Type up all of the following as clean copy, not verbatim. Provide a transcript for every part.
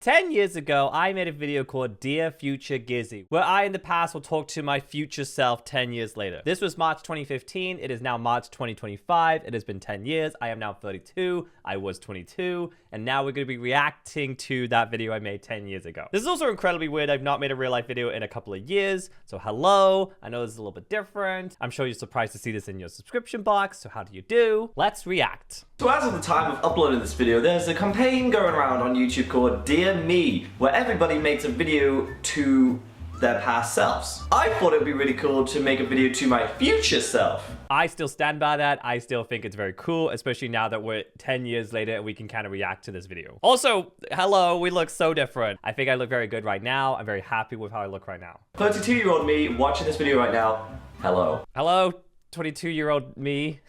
10 years ago, I made a video called Dear Future Gizzy, where I in the past will talk to my future self 10 years later. This was March 2015. It is now March 2025. It has been 10 years. I am now 32. I was 22. And now we're going to be reacting to that video I made 10 years ago. This is also incredibly weird. I've not made a real life video in a couple of years. So hello. I know this is a little bit different. I'm sure you're surprised to see this in your subscription box. So how do you do? Let's react. So as of the time of uploading this video, there's a campaign going around on YouTube called Dear Me, where everybody makes a video to their past selves. I thought it'd be really cool to make a video to my future self. I still stand by that. I still think it's very cool, especially now that we're 10 years later and we can kind of react to this video. Also, hello, we look so different. I think I look very good right now. I'm very happy with how I look right now. 32-year-old me watching this video right now, hello. Hello, 22-year-old me.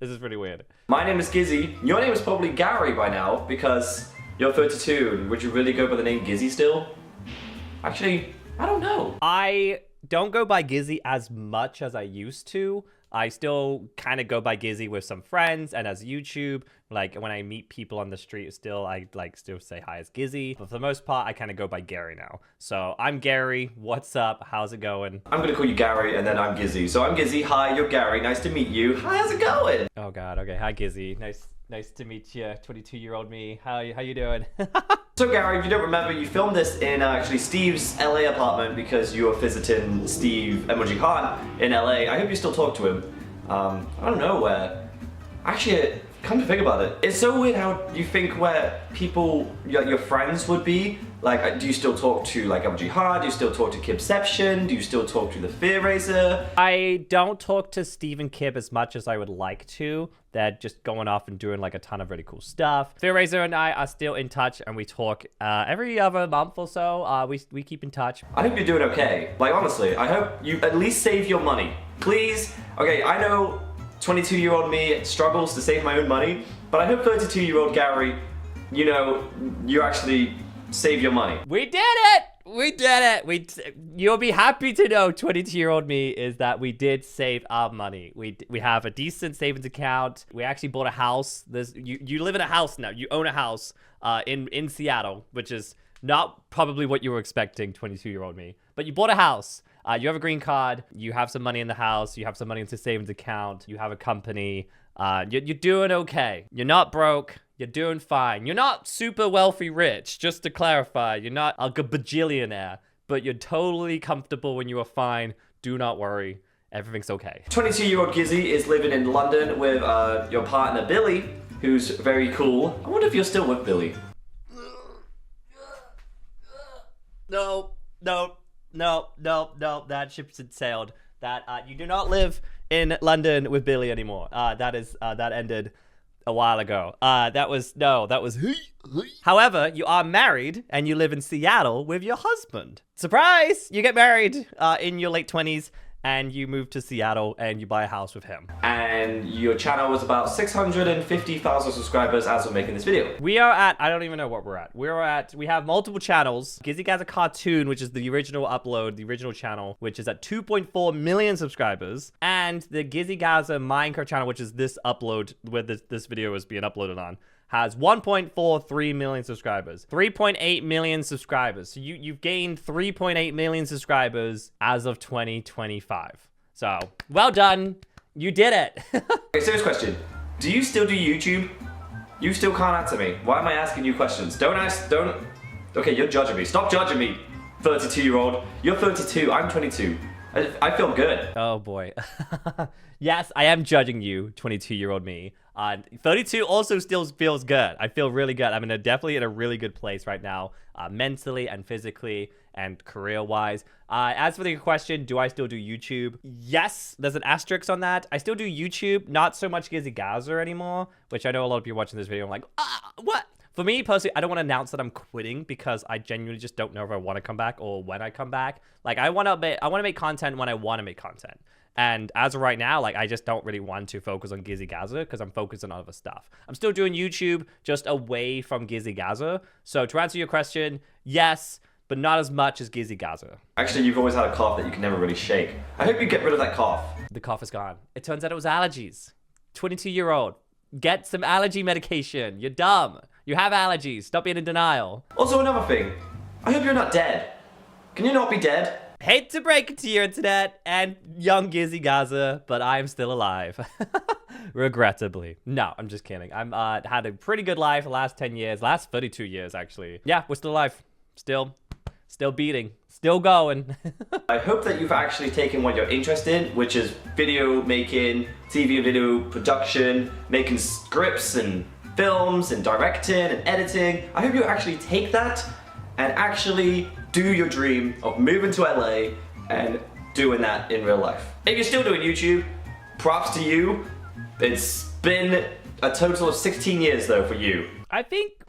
This is pretty weird. My name is Gizzy. Your name is probably Gary by now because you're 32. Would you really go by the name Gizzy still? Actually, I don't know. I don't go by Gizzy as much as I used to. I still kind of go by Gizzy with some friends, and as YouTube, like when I meet people on the street still, I still say hi as Gizzy. But for the most part, I kind of go by Gary now. So I'm Gary, what's up, how's it going? I'm gonna call you Gary and then I'm Gizzy. So I'm Gizzy, hi, you're Gary, nice to meet you. Hi, how's it going? Oh God, okay, hi Gizzy, nice to meet you, 22-year-old me. How you doing? So Gary, if you don't remember, you filmed this in actually Steve's LA apartment because you were visiting Steve Emoji Khan in LA. I hope you still talk to him. I don't know where. Actually, come to think about it, it's so weird how you think where people, your friends would be. Like, do you still talk to like Emoji Khan? Do you still talk to Kibception? Do you still talk to the Fear Raiser? I don't talk to Steve and Kib as much as I would like to. They're just going off and doing like a ton of really cool stuff. Fear Raiser and I are still in touch and we talk every other month or so. We keep in touch. I hope you're doing okay. Like honestly, I hope you at least save your money. Please. Okay, I know 22-year-old me struggles to save my own money, but I hope 32-year-old Gary, you know, you actually save your money. We did it! We did it! You'll be happy to know, 22-year-old me, is that we did save our money. We have a decent savings account. We actually bought a house. You live in a house now. You own a house in Seattle, which is not probably what you were expecting, 22-year-old me. But you bought a house. You have a green card. You have some money in the house. You have some money into savings account. You have a company. You're doing okay. You're not broke. You're doing fine. You're not super wealthy rich, just to clarify. You're not a bajillionaire, but you're totally comfortable when you are fine. Do not worry. Everything's okay. 22-year-old Gizzy is living in London with your partner Billy, who's very cool. I wonder if you're still with Billy. No. That ship's sailed. That you do not live in London with Billy anymore. That ended a while ago. That was. However, you are married and you live in Seattle with your husband. Surprise! You get married in your late 20s and you move to Seattle and you buy a house with him. And your channel was about 650,000 subscribers as of making this video. We are at, I don't even know what we're at. We have multiple channels. Gizzy Gazza Cartoon, which is the original upload, the original channel, which is at 2.4 million subscribers. And the Gizzy Gazza Minecraft channel, which is this upload, where this video is being uploaded on, has 1.43 million subscribers. 3.8 million subscribers. So you've gained 3.8 million subscribers as of 2025. So, well done. You did it. Okay, serious question. Do you still do YouTube? You still can't answer me. Why am I asking you questions? Don't. Okay, you're judging me. Stop judging me, 32-year-old. You're 32, I'm 22. I feel good. Oh boy. Yes, I am judging you, 22-year-old me. 32 also still feels good. I feel really good. I'm definitely in a really good place right now, mentally and physically and career-wise. As for the question, do I still do YouTube? Yes, there's an asterisk on that. I still do YouTube, not so much Gizzy Gazza anymore, which I know a lot of people watching this video are like, what? For me, personally, I don't want to announce that I'm quitting because I genuinely just don't know if I want to come back or when I come back. Like, I want to make content when I want to make content. And as of right now, like, I just don't really want to focus on Gizzy Gazza because I'm focused on other stuff. I'm still doing YouTube, just away from Gizzy Gazza. So to answer your question, yes, but not as much as Gizzy Gazza. Actually, you've always had a cough that you can never really shake. I hope you get rid of that cough. The cough is gone. It turns out it was allergies. 22-year-old. Get some allergy medication. You're dumb. You have allergies. Stop being in denial. Also, another thing. I hope you're not dead. Can you not be dead? Hate to break it to you, internet and young Gizzy Gazza, but I am still alive. Regrettably. No, I'm just kidding. I'm had a pretty good life the last 10 years, last 32 years, actually. Yeah, we're still alive. Still beating. Still going. I hope that you've actually taken what you're interested in, which is video making, TV and video production, making scripts and films and directing and editing. I hope you actually take that and actually do your dream of moving to LA and doing that in real life. If you're still doing YouTube, props to you. It's been a total of 16 years though for you. I think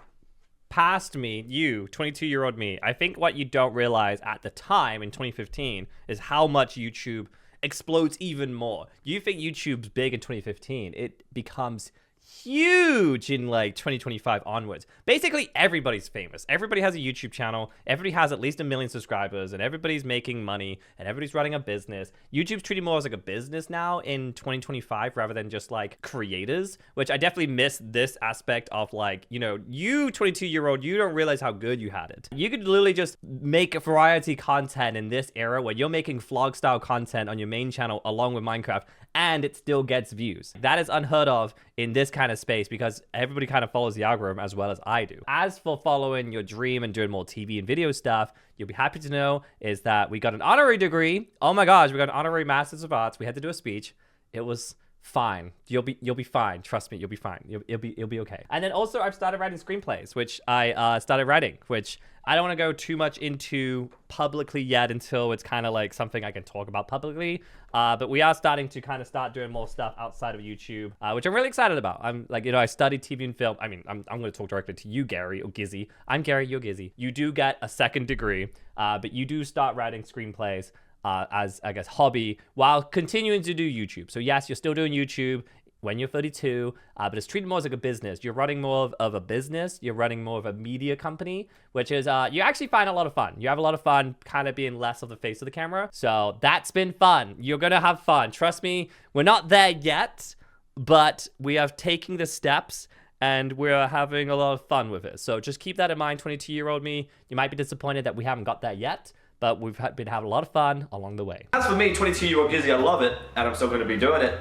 past me, you, 22-year-old me, I think what you don't realize at the time in 2015 is how much YouTube explodes even more. You think YouTube's big in 2015, it becomes huge in like 2025 onwards. Basically, everybody's famous. Everybody has a YouTube channel. Everybody has at least 1 million subscribers, and everybody's making money, and everybody's running a business. YouTube's treated more as like a business now in 2025 rather than just like creators, which I definitely miss this aspect of like, you know, you 22-year-old, you don't realize how good you had it. You could literally just make variety content in this era where you're making vlog style content on your main channel along with Minecraft, and it still gets views. That is unheard of in this kind of space because everybody kind of follows the algorithm as well as I do. As for following your dream and doing more TV and video stuff, you'll be happy to know is that we got an honorary degree. Oh my gosh, we got an honorary Masters of Arts. We had to do a speech. It was fine. You'll be fine. Trust me, you'll be fine. You'll be okay. And then also I've started writing screenplays, which I started writing, which I don't want to go too much into publicly yet until it's kind of like something I can talk about publicly. But we are starting to kind of start doing more stuff outside of YouTube, which I'm really excited about. I'm like, you know, I studied TV and film. I mean, I'm going to talk directly to you, Gary, or Gizzy. I'm Gary, you're Gizzy. You do get a second degree, but you do start writing screenplays as, I guess, hobby while continuing to do YouTube. So yes, you're still doing YouTube when you're 32, but it's treated more as like a business. You're running more of a business. You're running more of a media company, which is, you actually find a lot of fun. You have a lot of fun kind of being less of the face of the camera. So that's been fun. You're going to have fun. Trust me, we're not there yet, but we are taking the steps and we're having a lot of fun with it. So just keep that in mind, 22-year-old me. You might be disappointed that we haven't got there yet, but we've been having a lot of fun along the way. As for me, 22-year-old Gizzy, I love it, and I'm still going to be doing it.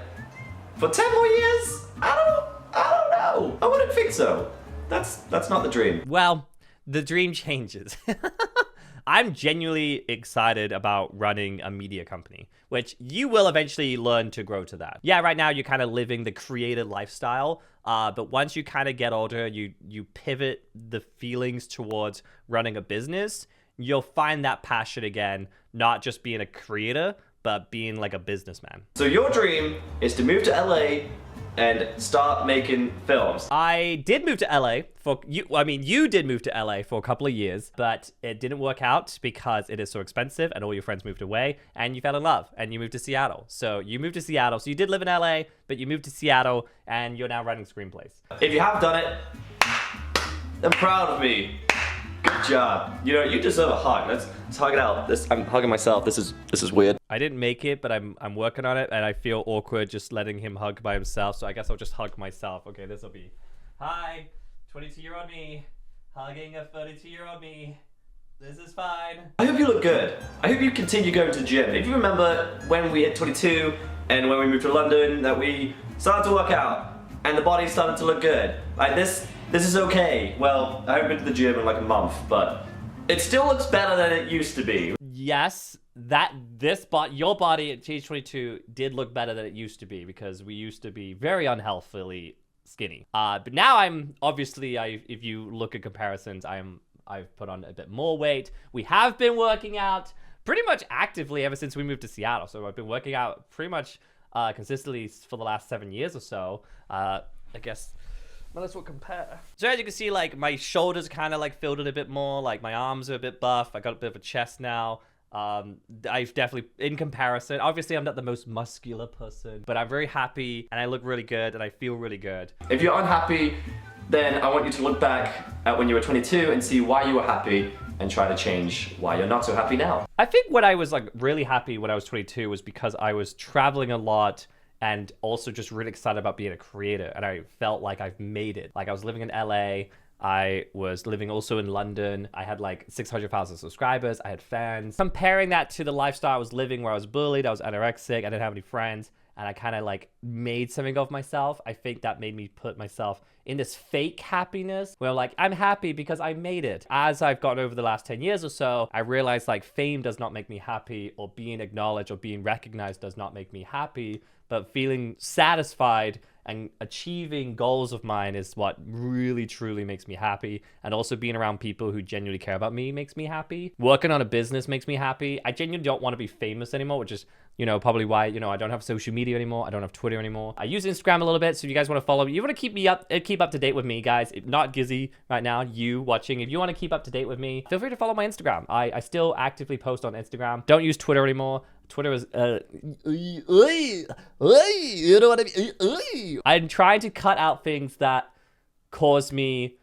For 10 more years? I don't know. I wouldn't think so. That's not the dream. Well, the dream changes. I'm genuinely excited about running a media company, which you will eventually learn to grow to that. Yeah, right now you're kind of living the creator lifestyle, but once you kind of get older, you pivot the feelings towards running a business, you'll find that passion again, not just being a creator, but being like a businessman. So your dream is to move to LA and start making films. I did move to LA for you. I mean, you did move to LA for a couple of years, but it didn't work out because it is so expensive and all your friends moved away and you fell in love and you moved to Seattle. So you moved to Seattle. So you did live in LA, but you moved to Seattle and you're now writing screenplays. If you have done it, I'm proud of me. Good job. You know, you deserve a hug. Let's hug it out. I'm hugging myself. This is weird. I didn't make it, but I'm working on it, and I feel awkward just letting him hug by himself, so I guess I'll just hug myself. Okay, this will be, hi, 22-year-old me, hugging a 32-year-old me. This is fine. I hope you look good. I hope you continue going to the gym. If you remember when we hit 22 and when we moved to London, that we started to work out and the body started to look good. Like this is okay. Well, I haven't been to the gym in like a month, but it still looks better than it used to be. Yes, your body at age 22 did look better than it used to be because we used to be very unhealthily skinny. But now I'm obviously, if you look at comparisons, I've put on a bit more weight. We have been working out pretty much actively ever since we moved to Seattle. So I've been working out pretty much consistently for the last 7 years or so. I guess. Well, let's compare. So as you can see, like my shoulders kind of like filled it a bit more. Like my arms are a bit buff. I got a bit of a chest now. I've definitely, in comparison, obviously I'm not the most muscular person, but I'm very happy and I look really good and I feel really good. If you're unhappy, then I want you to look back at when you were 22 and see why you were happy and try to change why you're not so happy now. I think when I was like really happy when I was 22 was because I was traveling a lot and also just really excited about being a creator, and I felt like I've made it. Like I was living in LA, I was living also in London. I had like 600,000 subscribers. I had fans. Comparing that to the lifestyle I was living where I was bullied, I was anorexic, I didn't have any friends, and I kind of like made something of myself. I think that made me put myself in this fake happiness where like, I'm happy because I made it. As I've gotten over the last 10 years or so, I realized like fame does not make me happy, or being acknowledged or being recognized does not make me happy, but feeling satisfied and achieving goals of mine is what really truly makes me happy. And also being around people who genuinely care about me makes me happy. Working on a business makes me happy. I genuinely don't want to be famous anymore, which is, you know, probably why, you know, I don't have social media anymore. I don't have Twitter anymore. I use Instagram a little bit. So if you guys want to follow me, you want to keep up to date with me, guys. If not Gizzy right now, you watching, if you want to keep up to date with me, feel free to follow my Instagram. I still actively post on Instagram. Don't use Twitter anymore. Twitter is, you know what I mean? I'm trying to cut out things that cause me,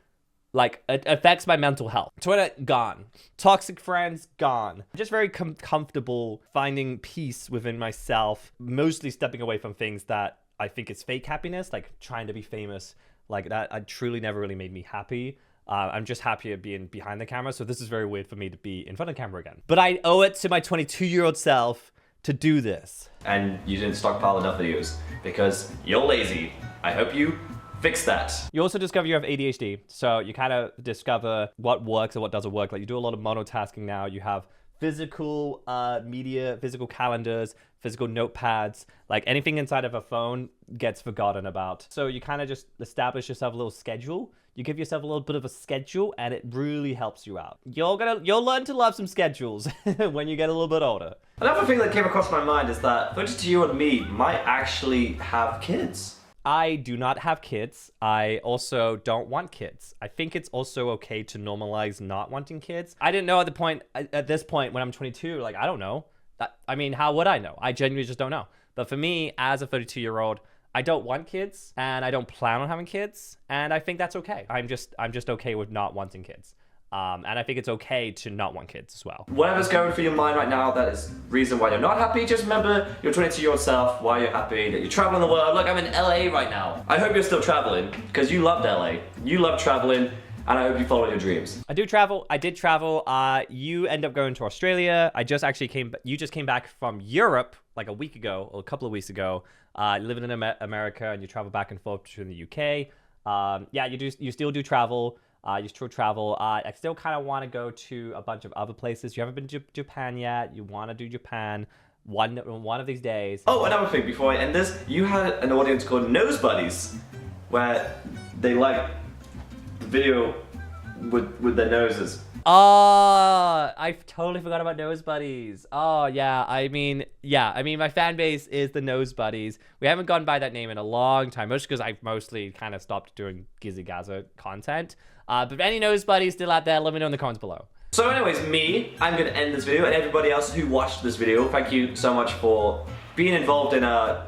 like, it affects my mental health. Twitter, gone. Toxic friends, gone. I'm just very comfortable finding peace within myself, mostly stepping away from things that I think is fake happiness, like trying to be famous. Like that, I truly never really made me happy. I'm just happier being behind the camera. So this is very weird for me to be in front of the camera again. But I owe it to my 22-year-old self to do this. And you didn't stockpile enough videos because you're lazy. I hope you fix that. You also discover you have ADHD. So you kind of discover what works and what doesn't work. Like you do a lot of monotasking now. You have physical media, physical calendars, physical notepads, like anything inside of a phone gets forgotten about. So you kind of just establish yourself a little schedule. You give yourself a little bit of a schedule and it really helps you out. You'll learn to love some schedules when you get a little bit older. Another thing that came across my mind is that 32-year-old me might actually have kids. I do not have kids. I also don't want kids. I think it's also okay to normalize not wanting kids. I didn't know at this point when I'm 22, like, I don't know. I mean, how would I know? I genuinely just don't know. But for me, as a 32-year-old, I don't want kids and I don't plan on having kids. And I think that's okay. I'm just okay with not wanting kids. And I think it's okay to not want kids as well. Whatever's going through your mind right now, that is reason why you're not happy. Just remember your 22-year-old self, why you're happy, that you're traveling the world. Look, I'm in LA right now. I hope you're still traveling because you loved LA. You love traveling. And I hope you follow your dreams. I do travel. I did travel. You end up going to Australia. You just came back from Europe like a week ago or a couple of weeks ago. Living in America and you travel back and forth between the UK. Yeah, you still do travel. You still travel. I still kind of want to go to a bunch of other places. You haven't been to Japan yet. You want to do Japan one of these days. Oh, another thing before I end this, you had an audience called Nose Buddies, where they like the video with their noses. Oh, I totally forgot about Nose Buddies. Oh, yeah. I mean, my fan base is the Nose Buddies. We haven't gone by that name in a long time, mostly because I've mostly kind of stopped doing Gizzy Gazza content. But if any Nose Buddies still out there, let me know in the comments below. So anyways, I'm going to end this video, and everybody else who watched this video, thank you so much for being involved in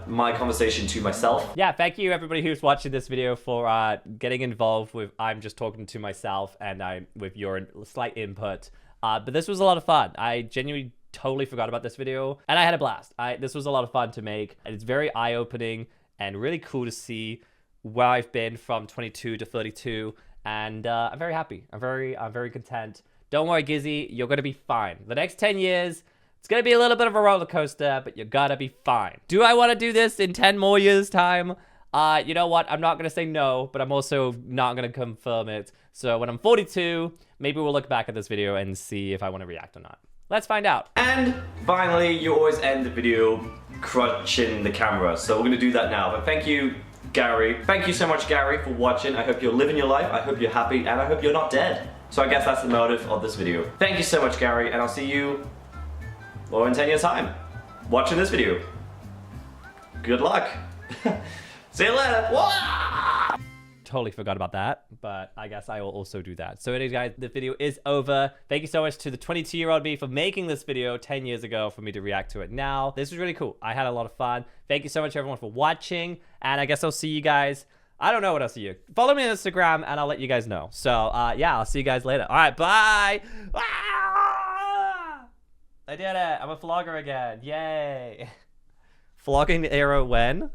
my conversation to myself. Yeah, thank you everybody who's watching this video for getting involved with I'm just talking to myself and with your slight input. But this was a lot of fun. I genuinely totally forgot about this video and I had a blast. This was a lot of fun to make and it's very eye-opening and really cool to see where I've been from 22 to 32 and I'm very happy. I'm very content. Don't worry, Gizzy, you're gonna be fine. The next 10 years, it's gonna be a little bit of a roller coaster, but you gotta be fine. Do I wanna do this in 10 more years' time? You know what? I'm not gonna say no, but I'm also not gonna confirm it. So when I'm 42, maybe we'll look back at this video and see if I wanna react or not. Let's find out. And finally, you always end the video crunching the camera. So we're gonna do that now. But thank you, Gary. Thank you so much, Gary, for watching. I hope you're living your life. I hope you're happy, and I hope you're not dead. So I guess that's the motive of this video. Thank you so much, Gary, and I'll see you in 10 years' time watching this video. Good luck. See you later. Totally forgot about that, but I guess I will also do that. So anyways, guys, the video is over. Thank you so much to the 22-year-old me for making this video 10 years ago for me to react to it now. This was really cool. I had a lot of fun. Thank you so much, everyone, for watching, and I guess I'll see you guys. I don't know what I'll see you. Follow me on Instagram, and I'll let you guys know. So, yeah, I'll see you guys later. All right, bye. I did it. I'm a vlogger again. Yay. Vlogging era when?